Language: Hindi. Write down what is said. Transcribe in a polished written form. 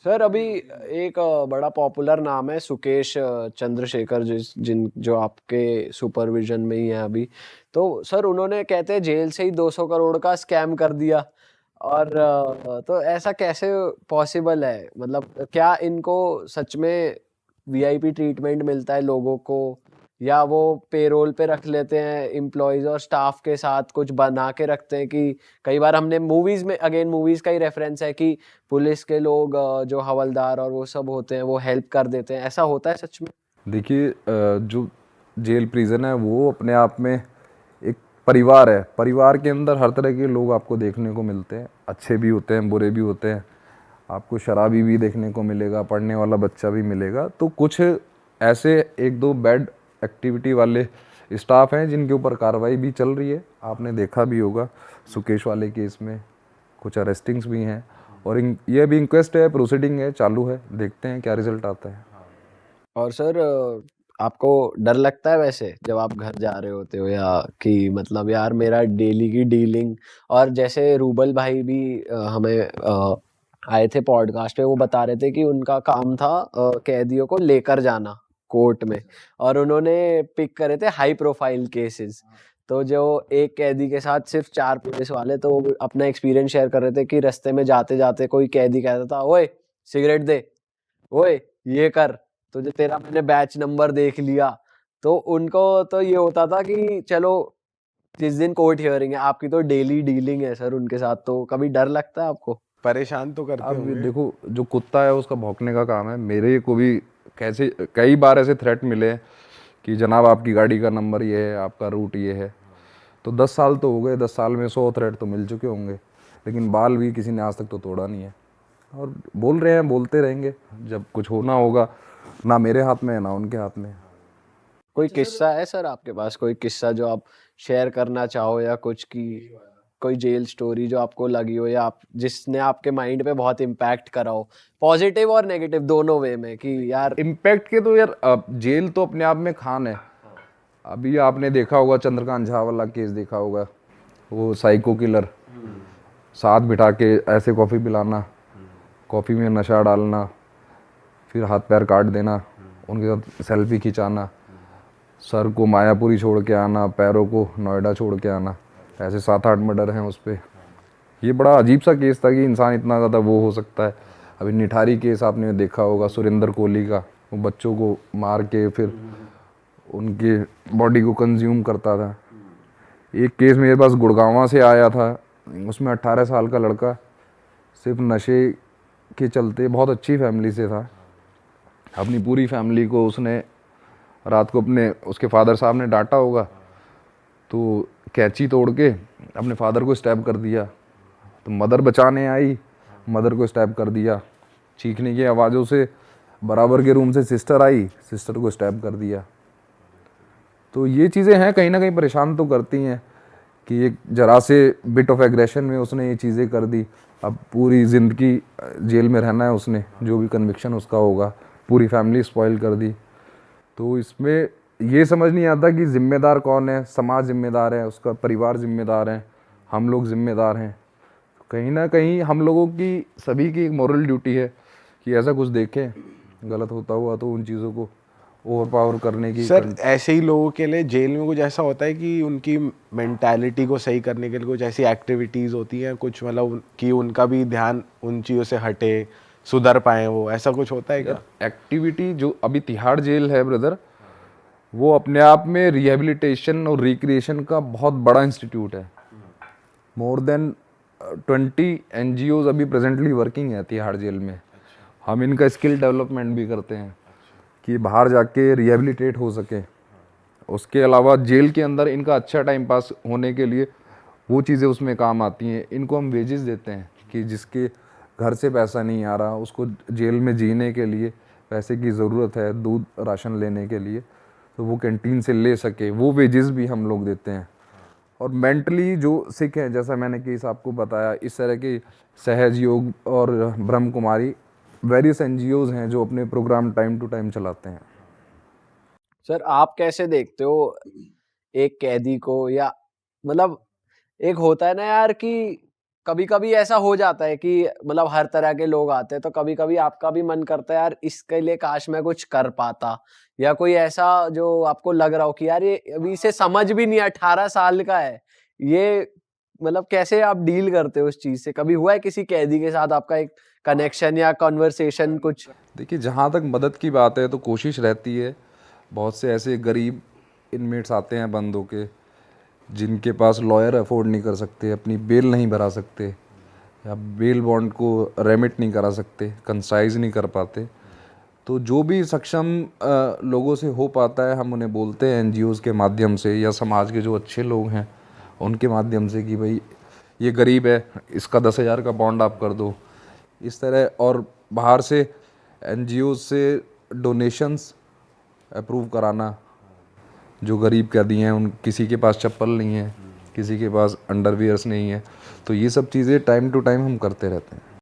सर अभी एक बड़ा पॉपुलर नाम है सुकेश चंद्रशेखर, जो आपके सुपरविजन में ही है अभी। तो सर उन्होंने कहते हैं जेल से ही 200 करोड़ का स्कैम कर दिया। और तो ऐसा कैसे पॉसिबल है? मतलब क्या इनको सच में वीआईपी ट्रीटमेंट मिलता है लोगों को, या वो पेरोल पे रख लेते हैं एम्प्लॉयज और स्टाफ के साथ कुछ बना के रखते हैं? कि कई बार हमने मूवीज में, अगेन मूवीज का ही रेफरेंस है, कि पुलिस के लोग जो हवलदार और वो सब होते हैं वो हेल्प कर देते हैं। ऐसा होता है सच में? देखिए, जो जेल प्रिजन है वो अपने आप में एक परिवार है। परिवार के अंदर हर तरह के लोग आपको देखने को मिलते हैं, अच्छे भी होते हैं, बुरे भी होते हैं। आपको शराबी भी देखने को मिलेगा, पढ़ने वाला बच्चा भी मिलेगा। तो कुछ ऐसे एक दो बैड एक्टिविटी वाले स्टाफ हैं जिनके ऊपर कार्रवाई भी चल रही है। आपने देखा भी होगा सुकेश वाले केस में कुछ अरेस्टिंग्स भी हैं, और ये भी इंक्वेस्ट है, प्रोसीडिंग है, चालू है। देखते हैं क्या रिजल्ट आता है। और सर आपको डर लगता है वैसे जब आप घर जा रहे होते हो, या कि मतलब यार मेरा डेली की डीलिंग, और जैसे रूबल भाई भी हमें आए थे पॉडकास्ट पे, वो बता रहे थे कि उनका काम था कैदियों को लेकर जाना कोर्ट में, और उन्होंने पिक करे थे हाई प्रोफाइल केसेस। तो जो एक कैदी के साथ सिर्फ 4 पुलिस वाले, तो वो अपना एक्सपीरियंस शेयर कर रहे थे कि रास्ते में जाते जाते कोई कैदी कहता था, ओए सिगरेट दे, ओए ये कर, तो जो तेरा मैंने बैच नंबर देख लिया। तो उनको तो ये होता था कि चलो जिस दिन कोर्ट हियरिंग है, आपकी तो डेली डीलिंग है सर उनके साथ, तो कभी डर लगता है आपको? परेशान तो करते अब होंगे। देखो, जो कुत्ता है उसका भौंकने का काम है। मेरे को भी कैसे कई बार ऐसे थ्रेट मिले हैं कि जनाब आपकी गाड़ी का नंबर ये है, आपका रूट ये है। तो 10 साल तो हो गए, 10 साल में 100 थ्रेट तो मिल चुके होंगे, लेकिन बाल भी किसी ने आज तक तो तोड़ा नहीं है। और बोल रहे हैं, बोलते रहेंगे, जब कुछ होना होगा ना मेरे हाथ में है ना उनके हाथ में। कोई किस्सा है सर आपके पास, कोई किस्सा जो आप शेयर करना चाहो, या कुछ की कोई जेल स्टोरी जो आपको लगी हो, या आप जिसने आपके माइंड पे बहुत इम्पैक्ट करा हो, पॉजिटिव और नेगेटिव दोनों वे में, कि यार इम्पैक्ट के तो यार, जेल तो अपने आप में खान है। अभी आपने देखा होगा चंद्रकांत झा वाला केस देखा होगा, वो साइको किलर, साथ बिठा के ऐसे कॉफ़ी पिलाना, कॉफ़ी में नशा डालना, फिर हाथ पैर काट देना, उनके साथ सेल्फी खिंचाना, सर को मायापुरी छोड़ के आना, पैरों को नोएडा छोड़ के आना। ऐसे 7-8 मर्डर हैं उस पर। ये बड़ा अजीब सा केस था कि इंसान इतना ज़्यादा वो हो सकता है। अभी निठारी केस आपने देखा होगा, सुरेंद्र कोहली का, वो बच्चों को मार के फिर उनके बॉडी को कंज्यूम करता था। एक केस मेरे पास गुड़गांवा से आया था, उसमें 18 साल का लड़का सिर्फ नशे के चलते, बहुत अच्छी फैमिली से था, अपनी पूरी फैमिली को उसने रात को अपने उसके फादर साहब ने डांटा होगा तो कैंची तोड़ के अपने फादर को स्टैब कर दिया। तो मदर बचाने आई, मदर को स्टैब कर दिया। चीखने की आवाज़ों से बराबर के रूम से सिस्टर आई, सिस्टर को स्टैब कर दिया। तो ये चीज़ें हैं, कहीं ना कहीं परेशान तो करती हैं कि एक जरा से बिट ऑफ एग्रेशन में उसने ये चीज़ें कर दी। अब पूरी ज़िंदगी जेल में रहना है उसने, जो भी कन्विक्शन उसका होगा, पूरी फैमिली स्पॉइल कर दी। तो इसमें ये समझ नहीं आता कि जिम्मेदार कौन है। समाज जिम्मेदार है, उसका परिवार जिम्मेदार है, हम लोग जिम्मेदार हैं। कहीं ना कहीं हम लोगों की, सभी की एक मॉरल ड्यूटी है कि ऐसा कुछ देखें गलत होता हुआ तो उन चीज़ों को ओवर पावर करने की सर ऐसे ही लोगों के लिए जेल में कुछ ऐसा होता है कि उनकी मेंटालिटी को सही करने के लिए कुछ ऐसी एक्टिविटीज़ होती हैं, कुछ मतलब कि उनका भी ध्यान उन चीज़ों से हटे, सुधर पाए, वो ऐसा कुछ होता है क्या? एक्टिविटी जो अभी तिहाड़ जेल है ब्रदर, वो अपने आप में रिहेबिलिटेशन और रिक्रिएशन का बहुत बड़ा इंस्टीट्यूट है। मोर देन 20 NGOs अभी प्रेजेंटली वर्किंग है तिहाड़ जेल में। हम इनका स्किल डेवलपमेंट भी करते हैं कि बाहर जाके रिहेबिलिटेट हो सके। उसके अलावा जेल के अंदर इनका अच्छा टाइम पास होने के लिए वो चीज़ें उसमें काम आती हैं। इनको हम वेजेस देते हैं कि जिसके घर से पैसा नहीं आ रहा, उसको जेल में जीने के लिए पैसे की ज़रूरत है, दूध राशन लेने के लिए, तो वो कैंटीन से ले सके, वो वेजेस भी हम लोग देते हैं। और मेंटली जो सिक है, जैसा मैंने केस आपको बताया, इस तरह के सहज योग और ब्रह्म कुमारी वेरियस NGOs हैं जो अपने प्रोग्राम टाइम टू टाइम चलाते हैं। सर आप कैसे देखते हो एक कैदी को, या मतलब एक होता है ना यार कि कभी-कभी ऐसा हो जाता है कि मतलब हर तरह के लोग आते हैं, तो कभी-कभी आपका भी मन करता है यार इसके लिए काश मैं कुछ कर पाता, या कोई ऐसा जो आपको लग रहा हो कि यार ये अभी इसे समझ भी नहीं है, 18 साल का है। ये मतलब कैसे आप डील करते हो उस चीज़ से? कभी हुआ है किसी कैदी के साथ आपका एक कनेक्शन या कन्वर्सेशन कुछ? देखिए, जहाँ तक मदद की बात है तो कोशिश रहती है। बहुत से ऐसे गरीब इनमेट्स आते हैं बंद होके, जिनके पास लॉयर अफोर्ड नहीं कर सकते, अपनी बेल नहीं भरा सकते, या बेल बॉन्ड को रेमिट नहीं करा सकते, कंसाइज नहीं कर पाते। तो जो भी सक्षम लोगों से हो पाता है, हम उन्हें बोलते हैं एनजीओज़ के माध्यम से, या समाज के जो अच्छे लोग हैं उनके माध्यम से, कि भाई ये गरीब है, इसका 10,000 का बॉन्ड आप कर दो, इस तरह। और बाहर से एनजीओज़ से डोनेशंस अप्रूव कराना। जो गरीब कैदी हैं, उन किसी के पास चप्पल नहीं है, किसी के पास अंडरवियर्स नहीं है, तो ये सब चीज़ें टाइम टू टाइम हम करते रहते हैं।